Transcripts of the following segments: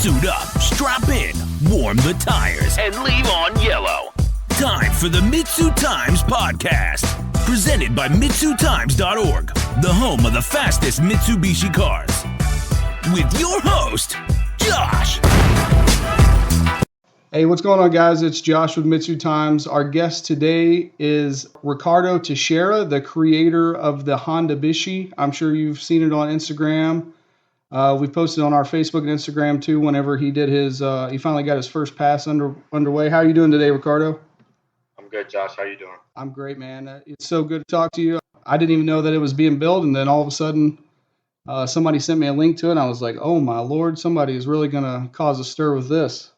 Suit up, strap in, warm the tires, and leave on yellow. Time for the Mitsu Times podcast, presented by MitsuTimes.org, the home of the fastest Mitsubishi cars. With your host, Josh. Hey, what's going on, guys? It's Josh with Mitsu Times. Our guest today is Ricardo Teixeira, the creator of the Honda Bishi. I'm sure you've seen it on Instagram. We posted on our Facebook and Instagram too. Whenever he did his, he finally got his first pass underway. How are you doing today, Ricardo? I'm good, Josh. How you doing? I'm great, man. It's so good to talk to you. I didn't even know that it was being built, and then all of a sudden, somebody sent me a link to it, and I was like, "Oh my Lord, somebody is really gonna cause a stir with this."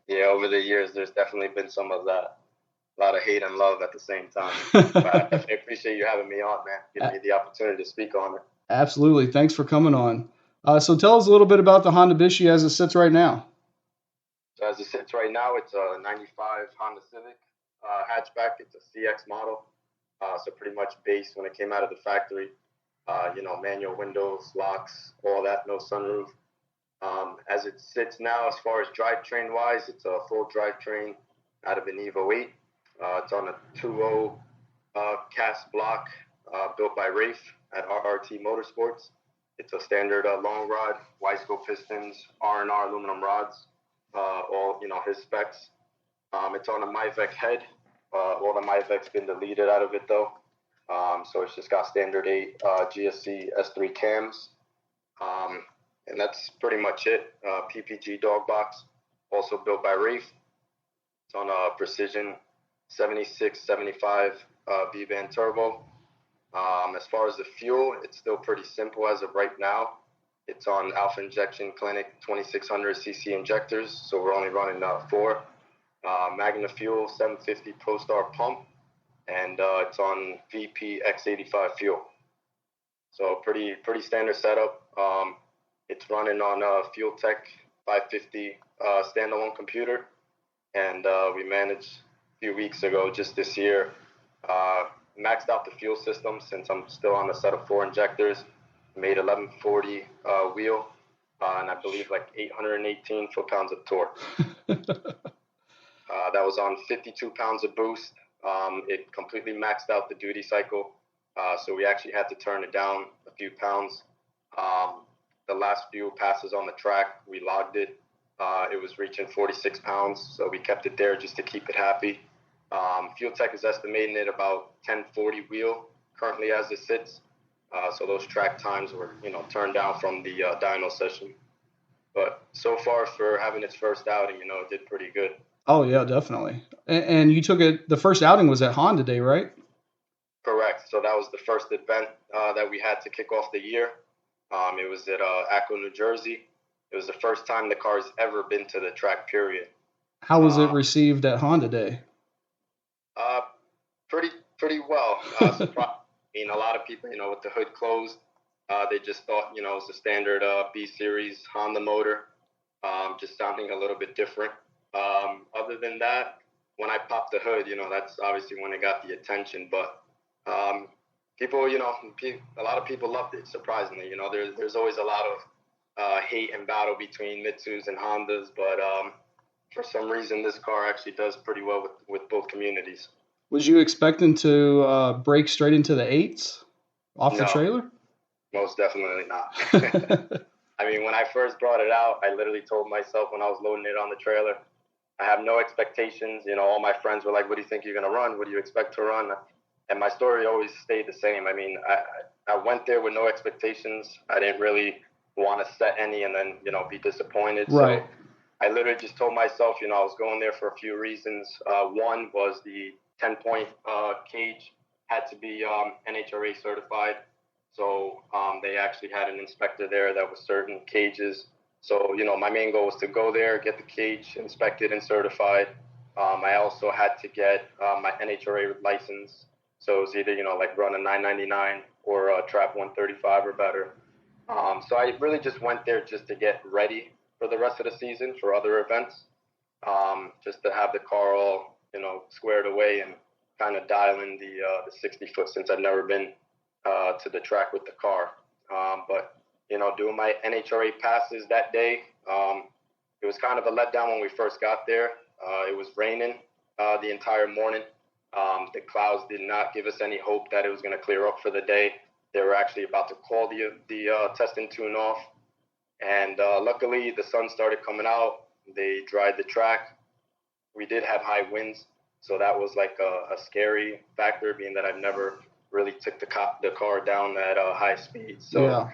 Yeah, over the years, there's definitely been some of that. A lot of hate and love at the same time. But I definitely appreciate you having me on, man. Giving me the opportunity to speak on it. Absolutely. Thanks for coming on. So tell us a little bit about the Honda Bishi as it sits right now. So as it sits right now, it's a 95 Honda Civic hatchback. It's a CX model. So pretty much base when it came out of the factory. Manual windows, locks, all that, no sunroof. As it sits now, as far as drivetrain-wise, it's a full drivetrain out of an Evo 8. It's on a 2.0 cast block built by Rafe at RRT Motorsports. It's a standard long rod, Wiseco pistons, R&R aluminum rods, all his specs. It's on a Mivec head. All the Mivec's been deleted out of it though. So it's just got standard 8 GSC S3 cams. And that's pretty much it. PPG dog box, also built by Rafe. It's on a Precision 7675 V-Van turbo. As far as the fuel, it's still pretty simple as of right now. It's on Alpha Injection Clinic 2600cc injectors, so we're only running 4. Magna Fuel 750 ProStar pump, and it's on VP X85 fuel. So pretty standard setup. It's running on Fuel Tech 550 standalone computer, and we managed a few weeks ago, just this year, maxed out the fuel system since I'm still on a set of 4 injectors. Made 1140 wheel, and I believe like 818 foot-pounds of torque. That was on 52 pounds of boost. It completely maxed out the duty cycle, so we actually had to turn it down a few pounds. The last few passes on the track, we logged it. It was reaching 46 pounds, so we kept it there just to keep it happy. Fuel Tech is estimating it about 1040 wheel currently as it sits. So those track times were, turned down from the dyno session. But so far for having its first outing, it did pretty good. Oh, yeah, definitely. And you took it, the first outing was at Honda Day, right? Correct. So that was the first event that we had to kick off the year. It was at Akko, New Jersey. It was the first time the car's ever been to the track, period. How was it received at Honda Day? Pretty well. A lot of people, with the hood closed, they just thought, it was a standard B-Series Honda motor, just sounding a little bit different. Other than that, when I popped the hood, that's obviously when it got the attention. But people, a lot of people loved it, surprisingly. There's always a lot of hate and battle between Mitsus and Hondas, but for some reason, this car actually does pretty well with both communities. Was you expecting to break straight into the 8s off the trailer? Most definitely not. I mean, when I first brought it out, I literally told myself when I was loading it on the trailer, I have no expectations. All my friends were like, what do you think you're going to run? What do you expect to run? And my story always stayed the same. I mean, I went there with no expectations. I didn't really want to set any and then, be disappointed. Right. So I literally just told myself, I was going there for a few reasons. One was the 10-point cage had to be NHRA certified. So they actually had an inspector there that was certain cages. So, my main goal was to go there, get the cage inspected and certified. I also had to get my NHRA license. So it was either, run a 999 or a Trap 135 or better. So I really just went there just to get ready for the rest of the season for other events, just to have the car all, squared away and kind of dial in the 60 foot since I've never been to the track with the car. But, doing my NHRA passes that day, It was kind of a letdown when we first got there. It was raining the entire morning. The clouds did not give us any hope that it was going to clear up for the day. They were actually about to call the testing tune off. And luckily, the sun started coming out. They dried the track. We did have high winds, so that was like a scary factor, being that I've never really took the car down at high speed. So,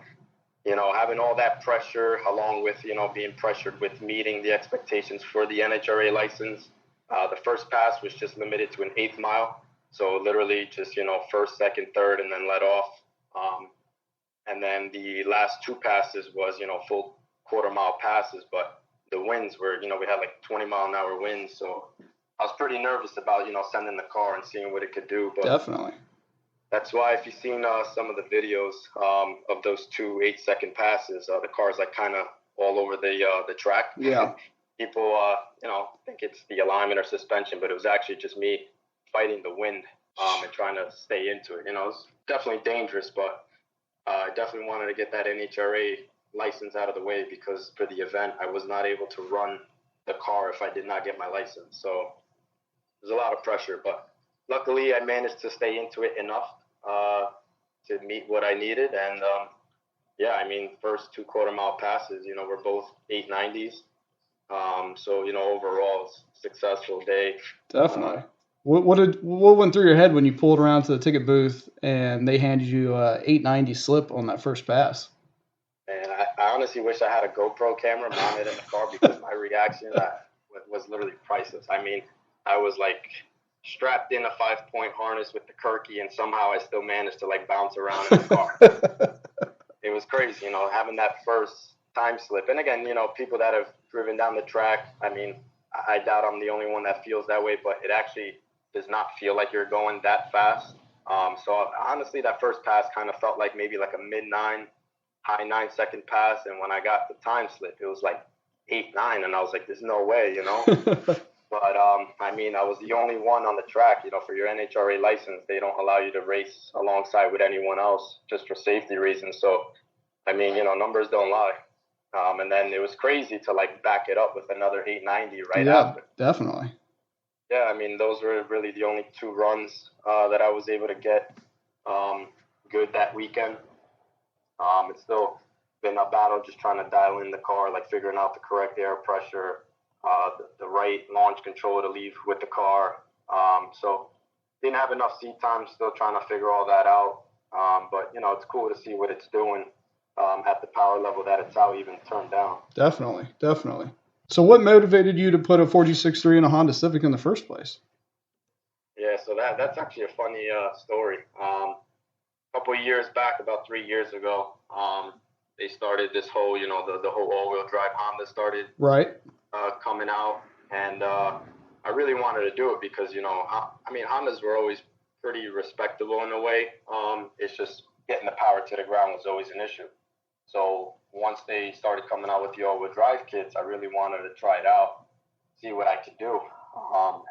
having all that pressure along with, being pressured with meeting the expectations for the NHRA license. The first pass was just limited to an 1/8 mile. So literally just, first, second, third, and then let off. And then the last 2 passes was, full quarter-mile passes. But the winds were, we had like 20-mile-an-hour winds. So I was pretty nervous about, sending the car and seeing what it could do. But definitely. That's why if you've seen some of the videos of those 2 8-second passes, the car's like kind of all over the track. Yeah. People, think it's the alignment or suspension, but it was actually just me fighting the wind and trying to stay into it. It's definitely dangerous, but I definitely wanted to get that NHRA license out of the way, because for the event, I was not able to run the car if I did not get my license. So there's a lot of pressure, but luckily I managed to stay into it enough to meet what I needed. And first 2 quarter-mile passes, were both 890s. So, overall, it's a successful day. Definitely. What went through your head when you pulled around to the ticket booth and they handed you a 890 slip on that first pass? And I honestly wish I had a GoPro camera mounted in the car, because my reaction was literally priceless. I mean, I was like strapped in a 5-point harness with the Kirky, and somehow I still managed to like bounce around in the car. It was crazy, having that first time slip. And again, people that have driven down the track, I mean, I doubt I'm the only one that feels that way, but it actually does not feel like you're going that fast. So honestly, that first pass kind of felt like maybe like a mid-9, high 9-second pass. And when I got the time slip, it was like 8-9, and I was like, there's no way, But, I was the only one on the track. For your NHRA license, they don't allow you to race alongside with anyone else just for safety reasons. So, numbers don't lie. And then it was crazy to, like, back it up with another 890 right after. Yeah, definitely. Yeah, those were really the only 2 runs that I was able to get good that weekend. It's still been a battle just trying to dial in the car, like figuring out the correct air pressure, the right launch control to leave with the car. So didn't have enough seat time, still trying to figure all that out. But, it's cool to see what it's doing at the power level that it's out, even turned down. Definitely. So what motivated you to put a 4G63 in a Honda Civic in the first place? Yeah, so that's actually a funny story. A couple of years back, about 3 years ago, they started this whole, the whole all-wheel drive Honda started coming out. And I really wanted to do it because, Hondas were always pretty respectable in a way. It's just getting the power to the ground was always an issue. So once they started coming out with the all-wheel drive kits, I really wanted to try it out, see what I could do.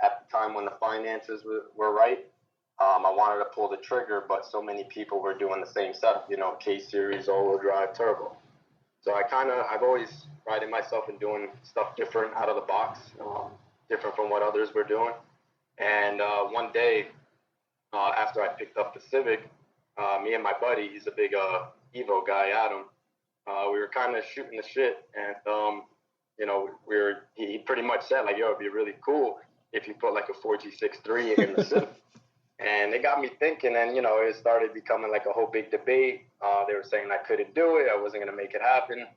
At the time when the finances were right, I wanted to pull the trigger, but so many people were doing the same setup, K-Series, all-wheel drive, turbo. So I've always prided myself in doing stuff different out of the box, different from what others were doing. And one day, after I picked up the Civic, me and my buddy, he's a big Evo guy, Adam, we were kind of shooting the shit. And, he pretty much said, like, yo, it'd be really cool if you put like a 4G63 in the Civic. And it got me thinking, and, it started becoming like a whole big debate. They were saying I couldn't do it. I wasn't going to make it happen.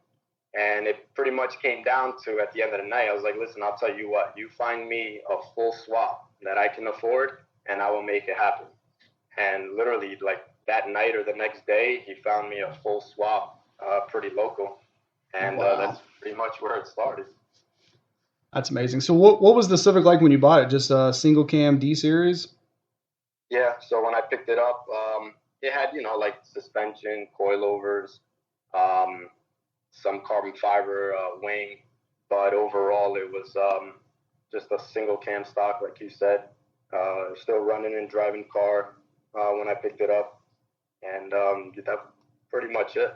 And it pretty much came down to, at the end of the night, I was like, listen, I'll tell you what, you find me a full swap that I can afford, and I will make it happen. And literally, like, that night or the next day, he found me a full swap, pretty local. And that's pretty much where it started. That's amazing. So what was the Civic like when you bought it? Just a single cam D series? Yeah, so when I picked it up, it had, like suspension, coilovers, some carbon fiber wing, but overall it was just a single cam stock, like you said. Still running and driving car when I picked it up, and that's pretty much it.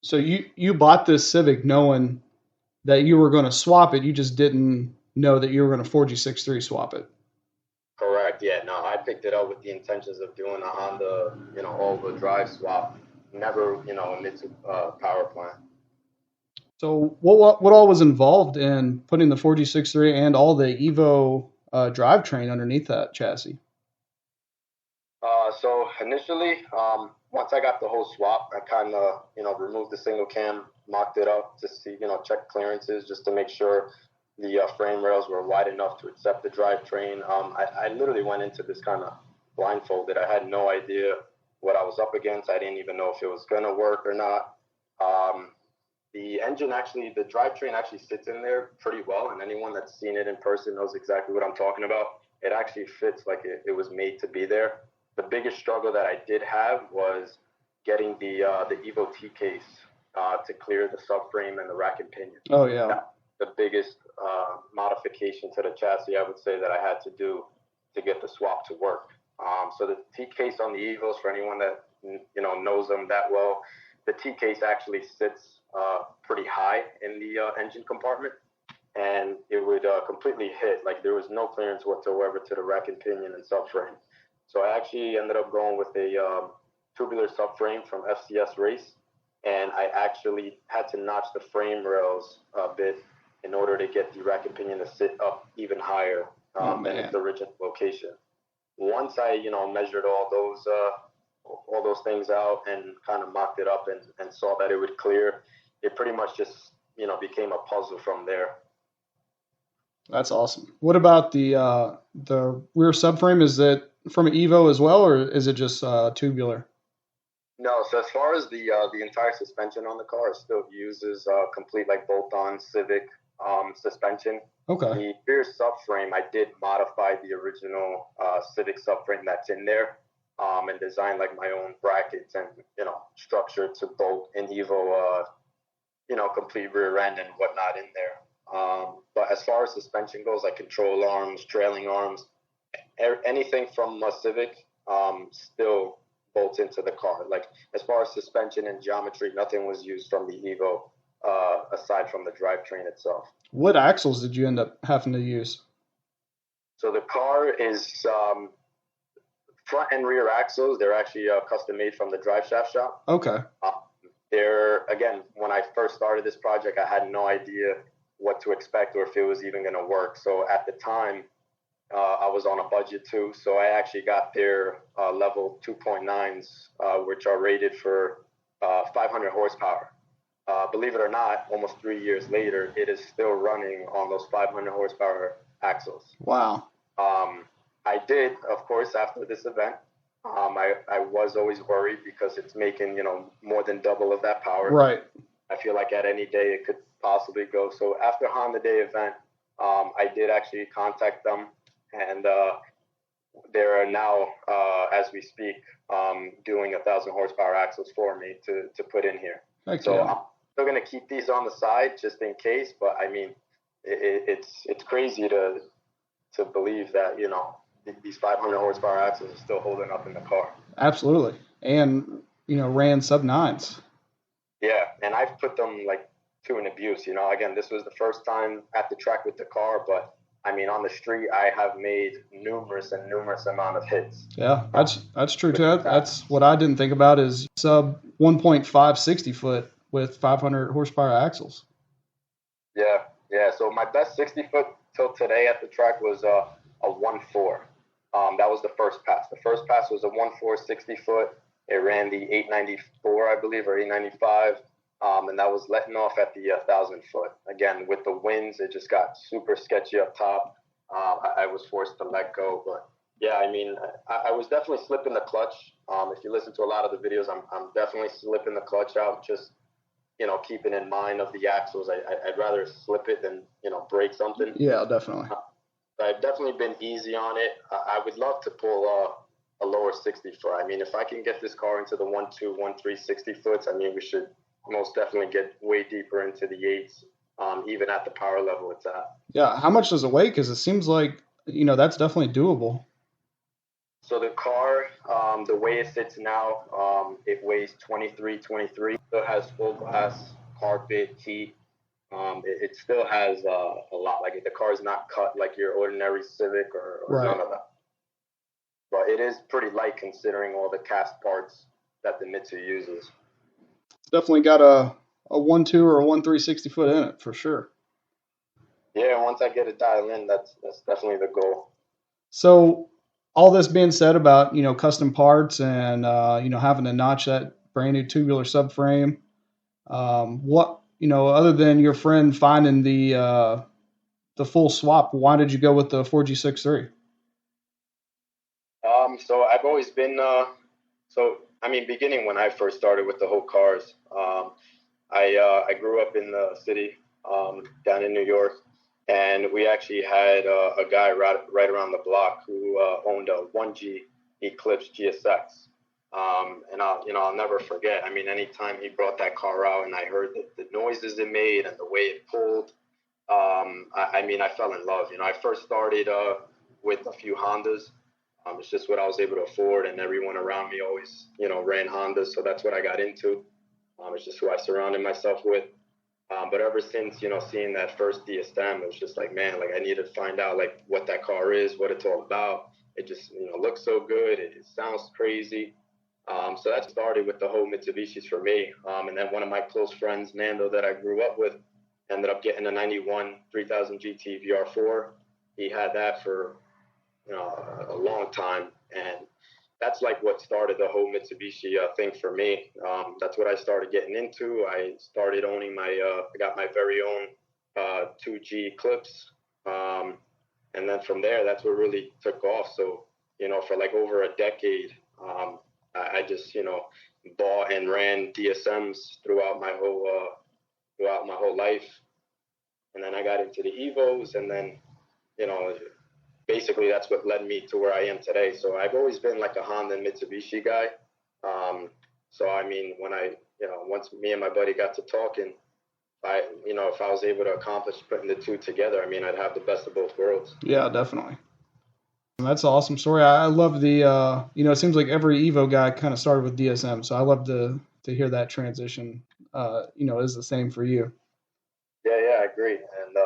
So you bought this Civic knowing that you were going to swap it. You just didn't know that you were going to 4G63 swap it. Correct. Yeah. No, I picked it up with the intentions of doing a Honda, all-wheel drive swap. Never, a Mitsu power plant. So what all was involved in putting the 4G63 and all the Evo drivetrain underneath that chassis? So initially, once I got the whole swap, I kind of, removed the single cam, mocked it up to see, check clearances just to make sure the frame rails were wide enough to accept the drivetrain. I literally went into this kind of blindfolded. I had no idea what I was up against. I didn't even know if it was going to work or not. The engine the drivetrain actually sits in there pretty well, and anyone that's seen it in person knows exactly what I'm talking about. It actually fits like it was made to be there. The biggest struggle that I did have was getting the Evo T case to clear the subframe and the rack and pinion. Oh, yeah. Now, the biggest modification to the chassis I would say that I had to do to get the swap to work. So the T case on the Evos, for anyone that knows them that well, the T case actually sits pretty high in the engine compartment, and it would completely hit. Like there was no clearance whatsoever to the rack and pinion and subframe. So I actually ended up going with a tubular subframe from FCS Race, and I actually had to notch the frame rails a bit in order to get the rack and pinion to sit up even higher than its original location. Once I, measured all those things out and kind of mocked it up and saw that it would clear, it pretty much just, became a puzzle from there. That's awesome. What about the rear subframe? Is it from an Evo as well, or is it just tubular? No, so as far as the entire suspension on the car, it still uses complete like bolt-on Civic suspension. Okay. The rear subframe, I did modify the original Civic subframe that's in there, and design like my own brackets and structure to bolt an Evo complete rear end and whatnot in there. But as far as suspension goes, like control arms, trailing arms, anything from a Civic still bolts into the car. Like as far as suspension and geometry, nothing was used from the Evo aside from the drivetrain itself. What axles did you end up having to use? So the car is front and rear axles. They're actually custom made from the drive shaft shop. Okay. Again, when I first started this project, I had no idea what to expect or if it was even going to work. So at the time, I was on a budget too. So I actually got their level 2.9s, which are rated for 500 horsepower. Believe it or not, almost 3 years later, it is still running on those 500 horsepower axles. Wow. I did, of course, after this event, I was always worried because it's making, more than double of that power. Right. I feel like at any day it could possibly go. So after Honda Day event, I did actually contact them, and they are now, as we speak, doing 1,000 horsepower axles for me to put in here. Heck so yeah. I'm still going to keep these on the side just in case, but I mean, it's crazy to believe that, these 500 horsepower axles are still holding up in the car. Absolutely. And, ran sub-9s. Yeah, and I've put them like to an abuse, Again, this was the first time at the track with the car, but I mean, on the street, I have made numerous amount of hits. Yeah, that's true too. That's what I didn't think about is sub 1.5 60 foot with 500 horsepower axles. Yeah. So my best 60 foot till today at the track was a 1.4. That was the first pass. The first pass was a 1.4 60 foot. It ran the 894, I believe, or 895. And that was letting off at the 1,000 foot. Again, with the winds, it just got super sketchy up top. I was forced to let go. But yeah, I mean, I was definitely slipping the clutch. If you listen to a lot of the videos, I'm definitely slipping the clutch out, just, keeping in mind of the axles. I'd rather slip it than, break something. Yeah, definitely. I've definitely been easy on it. I would love to pull a lower 60 foot. I mean, if I can get this car into the 1.2, 1.3 60 foots, I mean, we should most definitely get way deeper into the 8s, even at the power level it's at. Yeah, how much does it weigh? Because it seems like, that's definitely doable. So the car, the way it sits now, it weighs 23. It has full glass, carpet, heat. It still has a lot. Like the car is not cut like your ordinary Civic or Right. none of that. But it is pretty light considering all the cast parts that the Mitsu uses. It's definitely got a 1.2 or a 1.3 60-foot in it for sure. Yeah, once I get it dialed in, that's definitely the goal. So all this being said about, custom parts and, having to notch that brand new tubular subframe, what, other than your friend finding the full swap, why did you go with the 4G63? So I've always been, beginning when I first started with the whole cars, I grew up in the city, down in New York, and we actually had a guy right around the block who owned a 1G Eclipse GSX. And I'll never forget. I mean, anytime he brought that car out and I heard the noises it made and the way it pulled, I fell in love. I first started with a few Hondas. It's just what I was able to afford, and everyone around me always, ran Hondas, so that's what I got into. It's just who I surrounded myself with. But ever since, seeing that first DSM, it was just like, man, like I need to find out like what that car is, what it's all about. It just, looks so good. It sounds crazy. So that started with the whole Mitsubishis for me. And then one of my close friends, Nando, that I grew up with, ended up getting a 91 3000 GT VR4. He had that for, a long time. And that's like what started the whole Mitsubishi thing for me. That's what I started getting into. I started owning I got my very own 2G Eclipse. And then from there, that's what really took off. So, for like over a decade, I just, bought and ran DSMs throughout my whole life. And then I got into the Evos, and then, basically that's what led me to where I am today. So I've always been like a Honda and Mitsubishi guy. So I mean, when once me and my buddy got to talking, if I was able to accomplish putting the two together, I mean, I'd have the best of both worlds. Yeah, definitely. That's an awesome story. I love the, it seems like every Evo guy kind of started with DSM. So I love to hear that transition, is the same for you. Yeah, I agree. And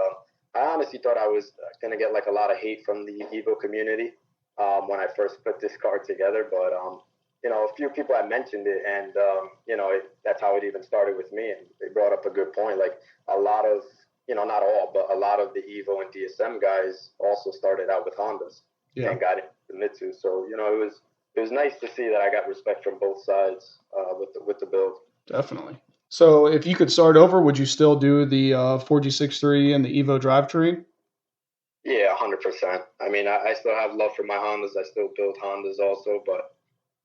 I honestly thought I was going to get like a lot of hate from the Evo community when I first put this car together. But, a few people had mentioned it, and, that's how it even started with me. And they brought up a good point. Like a lot of, not all, but a lot of the Evo and DSM guys also started out with Hondas and got into the Mitsu. So, it was nice to see that I got respect from both sides with the build. Definitely. So if you could start over, would you still do the 4G63 and the Evo drivetrain? Yeah, 100%. I mean, I still have love for my Hondas. I still build Hondas also, but,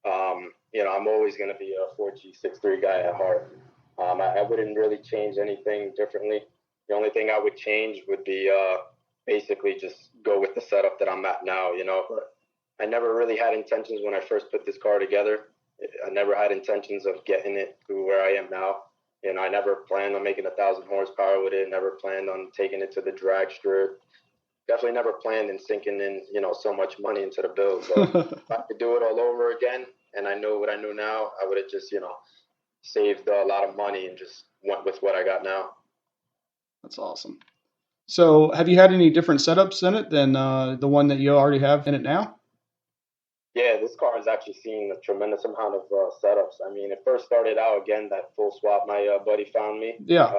I'm always going to be a 4G63 guy at heart. I wouldn't really change anything differently. The only thing I would change would be basically just go with the setup that I'm at now, But I never really had intentions when I first put this car together. I never had intentions of getting it to where I am now. I never planned on making 1,000 horsepower with it. Never planned on taking it to the drag strip. Definitely never planned on sinking in, so much money into the build. But if I could do it all over again, and I know what I know now, I would have just, saved a lot of money and just went with what I got now. That's awesome. So have you had any different setups in it than the one that you already have in it now? Yeah, this car has actually seen a tremendous amount of setups. I mean, it first started out, again, that full swap my buddy found me. Yeah.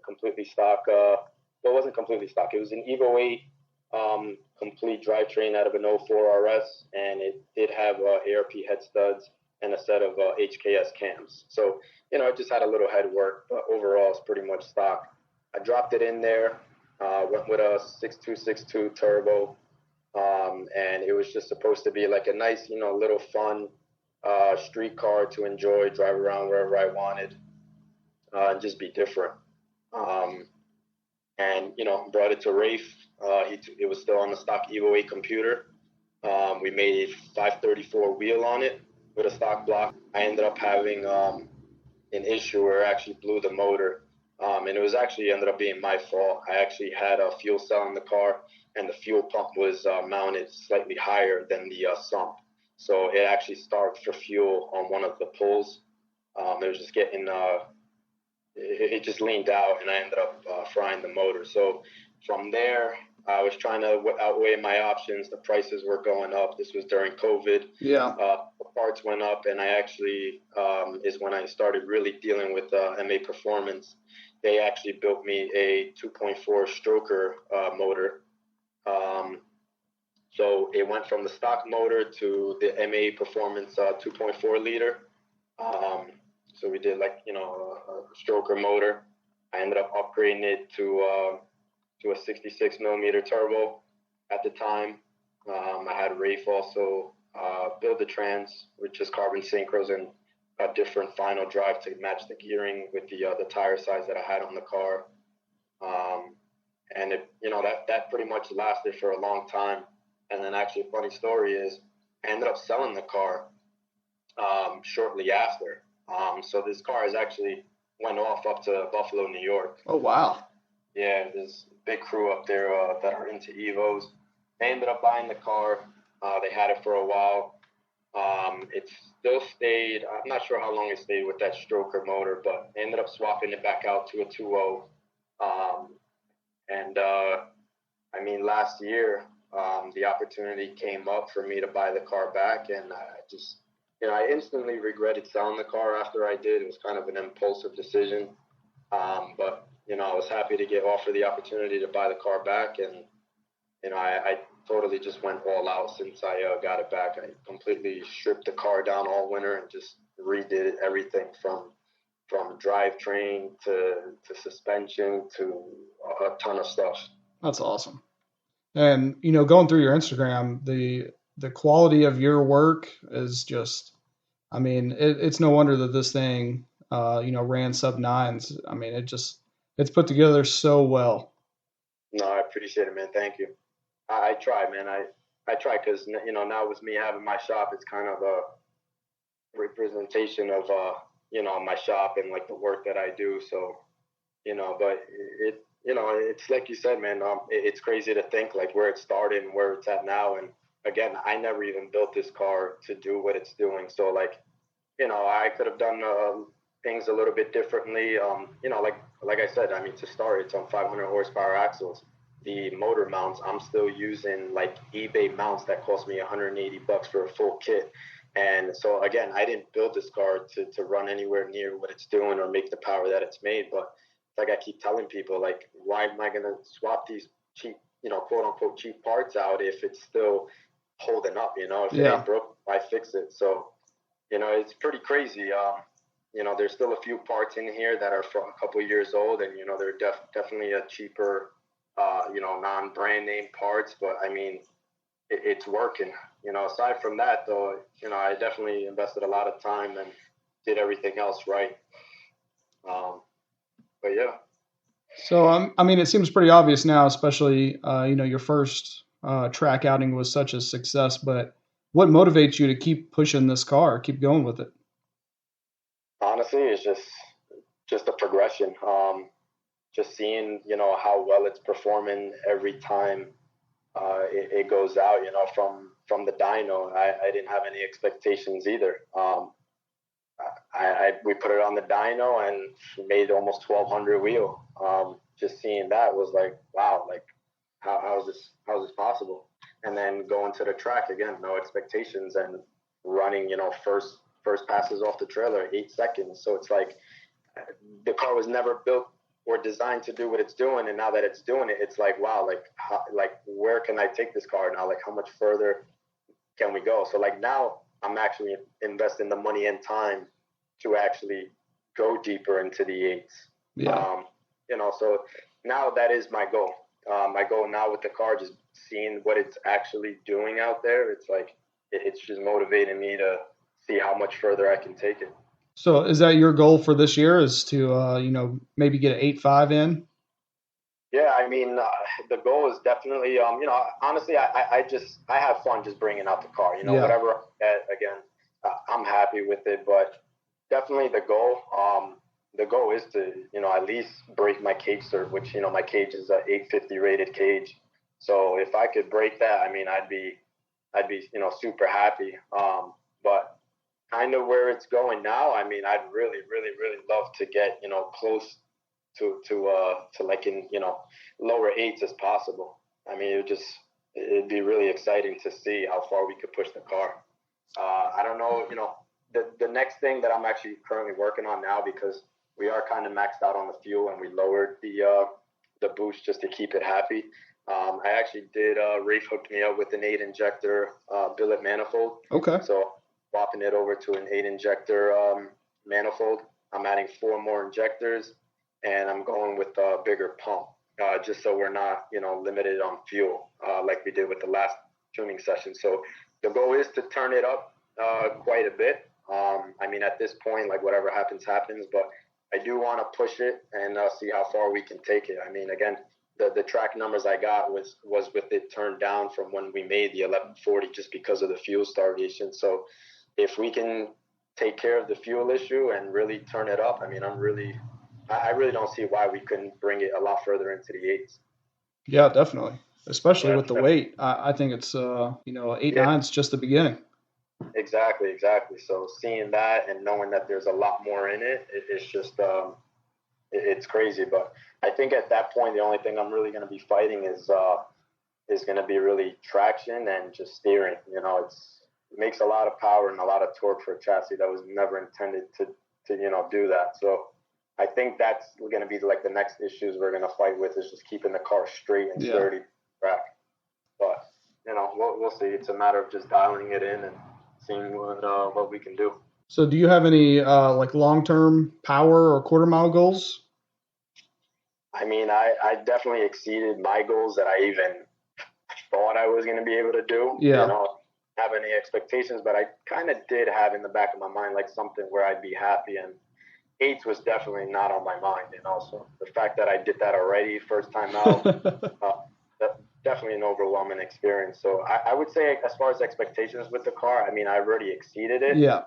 Completely stock. Well, it wasn't completely stock. It was an Evo 8 complete drivetrain out of an 04 RS, and it did have ARP head studs and a set of HKS cams. So, it just had a little head work, but overall it's pretty much stock. I dropped it in there, went with a 6262 turbo. And it was just supposed to be like a nice, little fun street car to enjoy, drive around wherever I wanted, and just be different. And, brought it to Rafe. It was still on the stock Evo 8 computer. We made a 534 wheel on it with a stock block. I ended up having an issue where it actually blew the motor. And it was actually ended up being my fault. I actually had a fuel cell in the car, and the fuel pump was mounted slightly higher than the sump. So it actually starved for fuel on one of the pulls. It was just getting, it just leaned out, and I ended up frying the motor. So from there, I was trying to outweigh my options. The prices were going up. This was during COVID. Yeah. The parts went up, and I actually is when I started really dealing with MA Performance. They actually built me a 2.4 stroker motor. So it went from the stock motor to the MA Performance 2.4 liter. So we did a stroker motor. I ended up upgrading it to a 66 millimeter turbo at the time. I had Rafe also build the trans, which is carbon synchros, and a different final drive to match the gearing with the tire size that I had on the car. And that pretty much lasted for a long time. And then actually a funny story is I ended up selling the car shortly after. So this car has actually went off up to Buffalo, New York. Oh, wow. Yeah, there's a big crew up there that are into Evos. They ended up buying the car. They had it for a while. It still stayed, I'm not sure how long it stayed with that stroker motor, but they ended up swapping it back out to a 2.0. Last year, the opportunity came up for me to buy the car back, and I instantly regretted selling the car after I did. It was kind of an impulsive decision. But I was happy to get offered the opportunity to buy the car back, and I totally just went all out since I got it back. I completely stripped the car down all winter and just redid everything from drivetrain to suspension to a ton of stuff. That's awesome. And going through your Instagram, the quality of your work is just, it's no wonder that this thing ran sub 9s. It's put together so well. No, I appreciate it, man. Thank you. I try, man. I try because, now with me having my shop, it's kind of a representation of, my shop and like the work that I do. So, but it's like you said, man, it's crazy to think like where it started and where it's at now. And again, I never even built this car to do what it's doing. So like, I could have done things a little bit differently. Like I said, to start, it's on 500 horsepower axles. The motor mounts, I'm still using like eBay mounts that cost me $180 for a full kit. And so again, I didn't build this car to run anywhere near what it's doing or make the power that it's made. But like I keep telling people, like, why am I going to swap these cheap, quote unquote cheap parts out if it's still holding up, if it ain't broke, why fix it? So, it's pretty crazy. There's still a few parts in here that are from a couple years old, and, they're definitely a cheaper, non-brand name parts, but it's working. Aside from that though, I definitely invested a lot of time and did everything else right. But yeah. So, it seems pretty obvious now, especially, your first track outing was such a success, but what motivates you to keep pushing this car, keep going with it? Honestly, it's just a progression. Just seeing, how well it's performing every time it goes out, from the dyno. I didn't have any expectations either. We put it on the dyno and made almost 1,200 wheel. Just seeing that was like, wow, like how is this possible? And then going to the track again, no expectations, and running, first passes off the trailer 8 seconds. So it's like the car was never built or designed to do what it's doing, and now that it's doing it, it's like, wow, like where can I take this car now? Like how much further can we go? So like now I'm actually investing the money and time to actually go deeper into the 8s. Yeah. So now that is my goal. My goal now with the car, just seeing what it's actually doing out there. It's like, it's just motivating me to see how much further I can take it. So is that your goal for this year, is to, maybe get an 8.5 in? Yeah, the goal is definitely, honestly, I have fun just bringing out the car, whatever I get, again, I'm happy with it, but definitely the goal is to, at least break my cage cert, which, my cage is a 850 rated cage. So if I could break that, I'd be, super happy. But kind of where it's going now, I'd really, really, really love to get, close to like in lower eights as possible. I mean, it'd be really exciting to see how far we could push the car. I don't know, the next thing that I'm actually currently working on now, because we are kind of maxed out on the fuel and we lowered the boost just to keep it happy. I actually did, Rafe hooked me up with an 8 injector billet manifold. Okay. So swapping it over to an 8 injector manifold. I'm adding 4 more injectors, and I'm going with a bigger pump, just so we're not, limited on fuel like we did with the last tuning session. So the goal is to turn it up quite a bit. I mean, at this point, like whatever happens, but I do want to push it and see how far we can take it. I mean, again, the track numbers I got was with it turned down from when we made the 1140 just because of the fuel starvation. So if we can take care of the fuel issue and really turn it up, I mean, I really don't see why we couldn't bring it a lot further into the 8s. Yeah, definitely. Especially with the weight. I think it's, 8.9 is just the beginning. Exactly. So seeing that and knowing that there's a lot more in it, it's just, it's crazy. But I think at that point, the only thing I'm really going to be fighting is going to be really traction and just steering. It makes a lot of power and a lot of torque for a chassis that was never intended to do that. So I think that's going to be like the next issues we're going to fight with, is just keeping the car straight and sturdy track. But we'll see. It's a matter of just dialing it in and seeing what we can do. So do you have any like long-term power or quarter mile goals? I mean, I definitely exceeded my goals that I even thought I was going to be able to do. Yeah. Have any expectations, but I kind of did have in the back of my mind like something where I'd be happy, and 8s was definitely not on my mind. So the fact that I did that already first time out, that's definitely an overwhelming experience. So I would say, as far as expectations with the car, I mean, I already exceeded it. Yeah.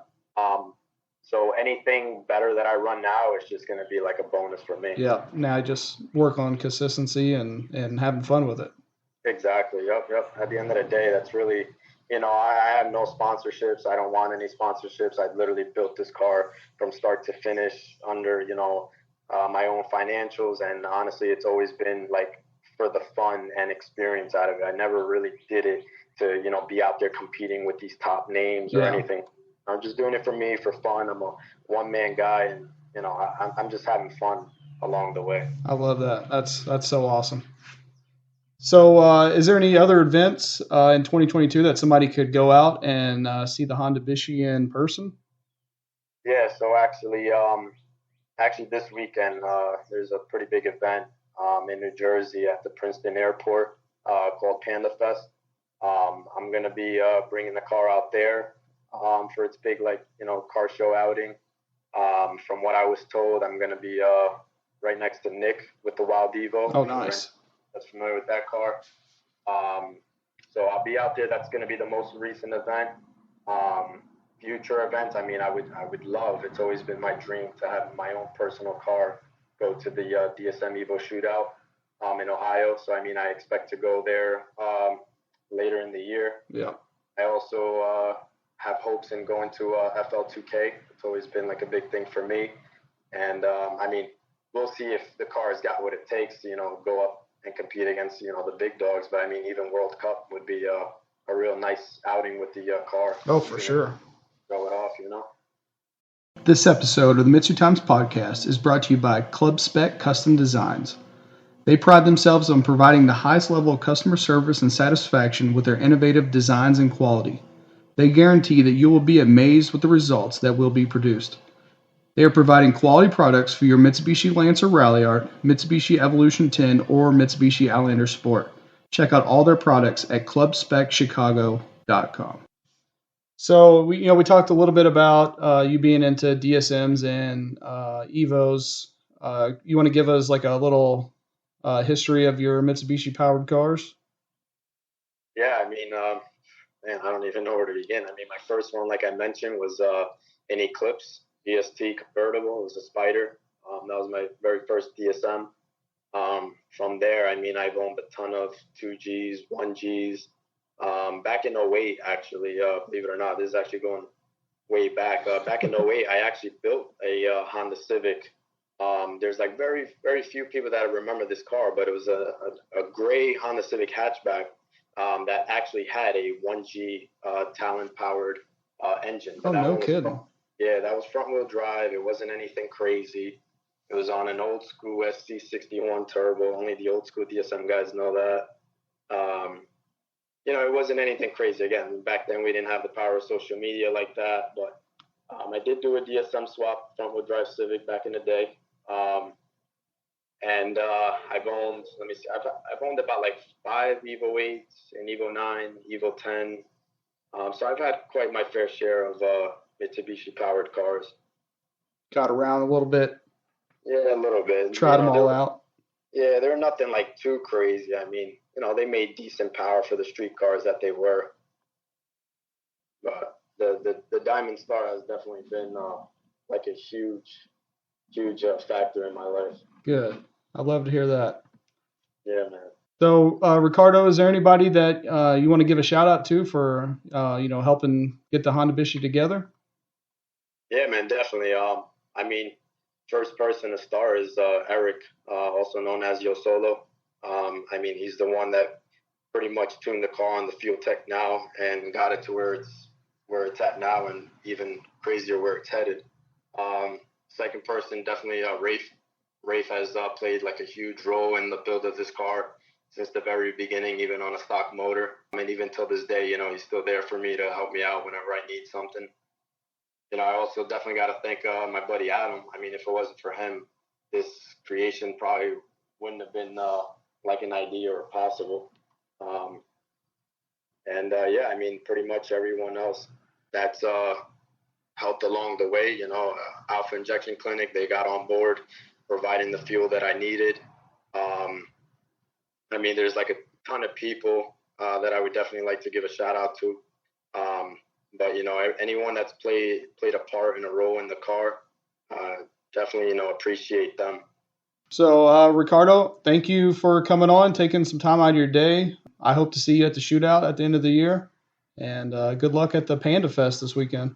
So anything better that I run now is just going to be like a bonus for me. Yeah. Now I just work on consistency and having fun with it. Exactly. Yep. At the end of the day, that's really, I have no sponsorships. I don't want any sponsorships. I literally built this car from start to finish under, my own financials. And honestly, it's always been like for the fun and experience out of it. I never really did it to, be out there competing with these top names or anything. I'm just doing it for me, for fun. I'm a one-man guy, and, I'm just having fun along the way. I love that. That's so awesome. So is there any other events in 2022 that somebody could go out and see the Honda Bishi in person? Yeah, so actually this weekend, there's a pretty big event in New Jersey at the Princeton Airport called Panda Fest. I'm going to be bringing the car out there for its big, car show outing. From what I was told, I'm going to be right next to Nick with the Wild Evo. Oh, nice. That's familiar with that car. So I'll be out there. That's going to be the most recent event. Future events, I mean, I would love, it's always been my dream to have my own personal car go to the DSM Evo shootout in Ohio. So, I mean, I expect to go there later in the year. Yeah. I also have hopes in going to FL2K. It's always been like a big thing for me. And, I mean, we'll see if the car has got what it takes to, go up and compete against, the big dogs. But, I mean, even World Cup would be a real nice outing with the car. Oh, for sure. Throw it off, This episode of the Mitsu Times podcast is brought to you by Club Spec Custom Designs. They pride themselves on providing the highest level of customer service and satisfaction with their innovative designs and quality. They guarantee that you will be amazed with the results that will be produced. They are providing quality products for your Mitsubishi Lancer Ralliart, Mitsubishi Evolution 10, or Mitsubishi Outlander Sport. Check out all their products at clubspecchicago.com. So we talked a little bit about you being into DSMs and Evos. You want to give us like a little history of your Mitsubishi powered cars? Yeah, I mean, man, I don't even know where to begin. I mean, my first one, like I mentioned, was an Eclipse DST convertible. It was a Spider. That was my very first DSM. From there, I mean, I've owned a ton of 2Gs, 1Gs. Back in 08, actually, believe it or not, this is actually going way back. Back in 08, I actually built a Honda Civic There's like very, very few people that remember this car, but it was a gray Honda Civic hatchback that actually had a 1G Talon-powered engine. Oh, no kidding. That was front-wheel drive. It wasn't anything crazy. It was on an old-school SC61 turbo. Only the old-school DSM guys know that. It wasn't anything crazy. Again, back then we didn't have the power of social media like that, but I did do a DSM swap, front-wheel drive Civic back in the day. And I've owned, I've owned about like 5 Evo 8s, an Evo 9, Evo 10. So I've had quite my fair share of Mitsubishi powered cars. Got around a little bit. Yeah, a little bit. Tried them all out. Yeah, they're nothing like too crazy. I mean, they made decent power for the street cars that they were. But the Diamond Star has definitely been like a huge factor in my life. Good. I'd love to hear that. Yeah, man. So, Ricardo, is there anybody that you want to give a shout out to for, helping get the Hondabishi together? Yeah, man, definitely. First person to start is Eric, also known as Yo Solo. He's the one that pretty much tuned the car on the Fuel Tech now and got it to where it's at now, and even crazier where it's headed. Second person, definitely Rafe. Rafe has played like a huge role in the build of this car since the very beginning, even on a stock motor. And even till this day, he's still there for me to help me out whenever I need something. I also definitely got to thank my buddy Adam. If it wasn't for him, this creation probably wouldn't have been like an idea or possible. Pretty much everyone else that's helped along the way. Alpha Injection Clinic, they got on board, providing the fuel that I needed. There's like a ton of people that I would definitely like to give a shout out to. But anyone that's played a part in a role in the car, definitely, appreciate them. So, Ricardo, thank you for coming on, taking some time out of your day. I hope to see you at the shootout at the end of the year. And good luck at the Panda Fest this weekend.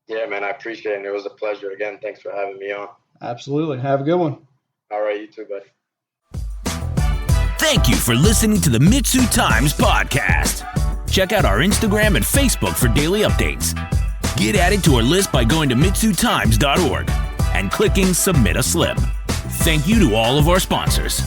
Yeah, man, I appreciate it. It was a pleasure. Again, thanks for having me on. Absolutely. Have a good one. All right, you too, buddy. Thank you for listening to the Mitsu Times podcast. Check out our Instagram and Facebook for daily updates. Get added to our list by going to mitsutimes.org and clicking Submit a Slip. Thank you to all of our sponsors.